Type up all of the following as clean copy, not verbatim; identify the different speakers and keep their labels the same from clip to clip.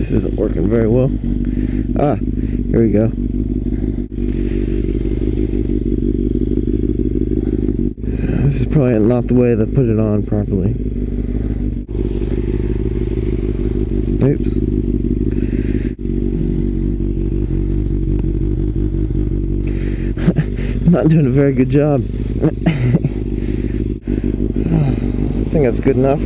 Speaker 1: This isn't working very well. Ah, here we go. This is probably not the way to put it on properly. Oops. Not doing a very good job. I think that's good enough.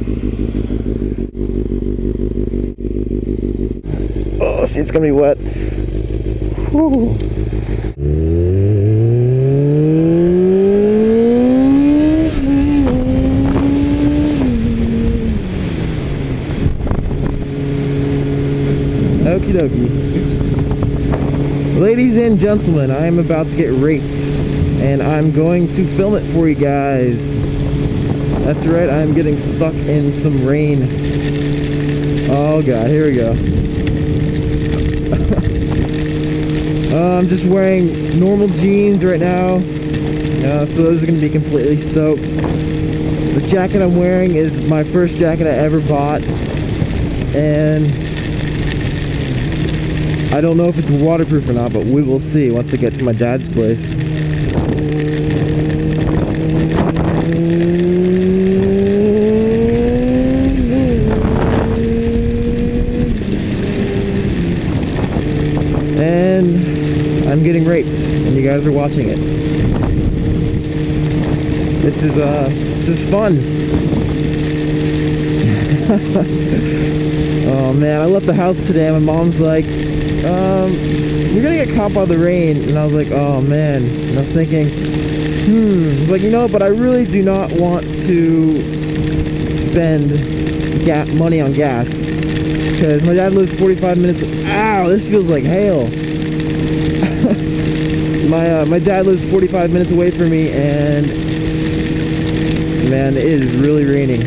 Speaker 1: Oh, see, it's gonna be wet. Whew. Okie dokie. Oops. Ladies and gentlemen, I am about to get raped, and I'm going to film it for you guys. That's right, I'm getting stuck in some rain. Oh god, here we go. I'm just wearing normal jeans right now, so those are going to be completely soaked. The jacket I'm wearing is my first jacket I ever bought, and I don't know if it's waterproof or not, but we will see once I get to my dad's place. And I'm getting raped, and you guys are watching it. This is fun. Oh man, I left the house today and my mom's like, you're gonna get caught by the rain. And I was like, oh man. And I was thinking, I was like, you know, but I really do not want to spend money on gas, because my dad lives 45 minutes. Ow, this feels like hail. My dad lives 45 minutes away from me, and man, it is really raining.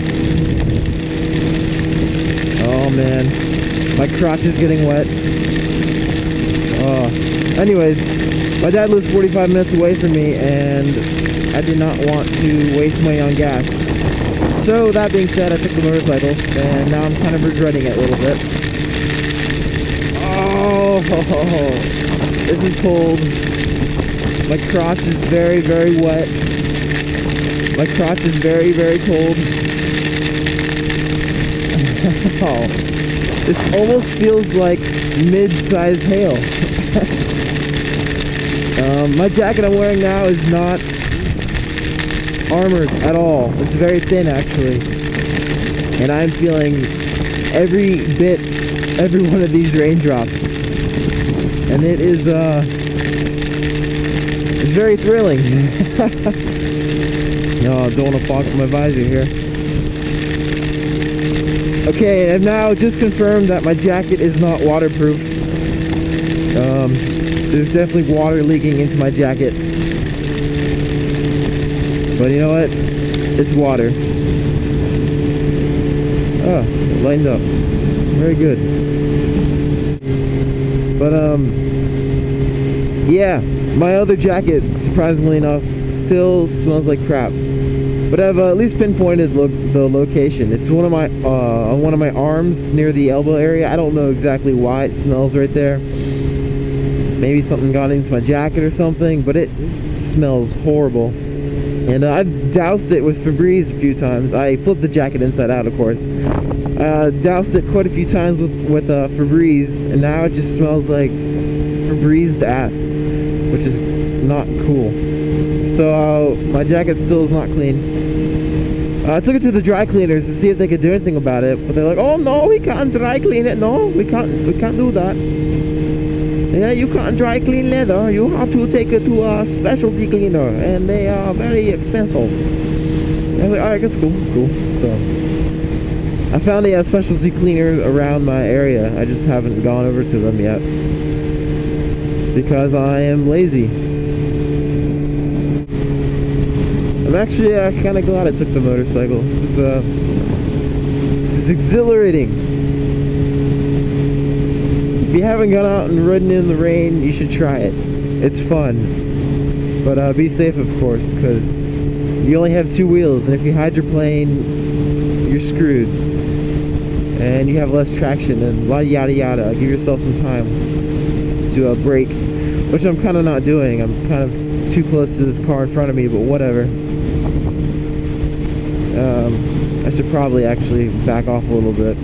Speaker 1: Oh man, my crotch is getting wet. Anyways, my dad lives 45 minutes away from me, and I did not want to waste money on gas. So that being said, I took the motorcycle, and now I'm kind of regretting it a little bit. Oh, this is cold. My crotch is very, very wet. My crotch is very, very cold. Oh, this almost feels like mid-sized hail. My jacket I'm wearing now is not armored at all. It's very thin, actually. And I'm feeling every one of these raindrops. And it is, it's very thrilling. No, I don't want to fog up my visor here. Okay, I've now just confirmed that my jacket is not waterproof. There's definitely water leaking into my jacket. But you know what? It's water. Oh, it lined up. Very good. But, yeah, my other jacket, surprisingly enough, still smells like crap. But I've at least pinpointed the location. It's one of my on one of my arms near the elbow area. I don't know exactly why it smells right there. Maybe something got into my jacket or something, but it smells horrible. And I've doused it with Febreze a few times. I flipped the jacket inside out, of course. Doused it quite a few times with Febreze, and now it just smells like Febrezed ass, which is not cool. So my jacket still is not clean. I took it to the dry cleaners to see if they could do anything about it, but they're like, oh no, we can't dry clean it. No, we can't do that. Yeah, you can't dry clean leather. You have to take it to a specialty cleaner, and they are very expensive. I was like, alright, that's cool, that's cool. So I found a specialty cleaner around my area. I just haven't gone over to them yet because I am lazy. I'm actually kind of glad I took the motorcycle. This is exhilarating. If you haven't gone out and ridden in the rain, you should try it. It's fun. But be safe, of course, because you only have 2 wheels, and if you hydroplane, you're screwed. and you have less traction and yada yada. Give yourself some time to brake, which I'm kind of not doing. I'm kind of too close to this car in front of me, but whatever. I should probably actually back off a little bit.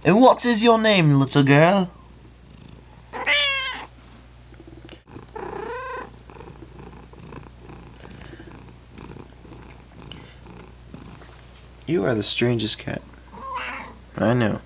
Speaker 2: And what is your name, little girl? You are the strangest cat. I know.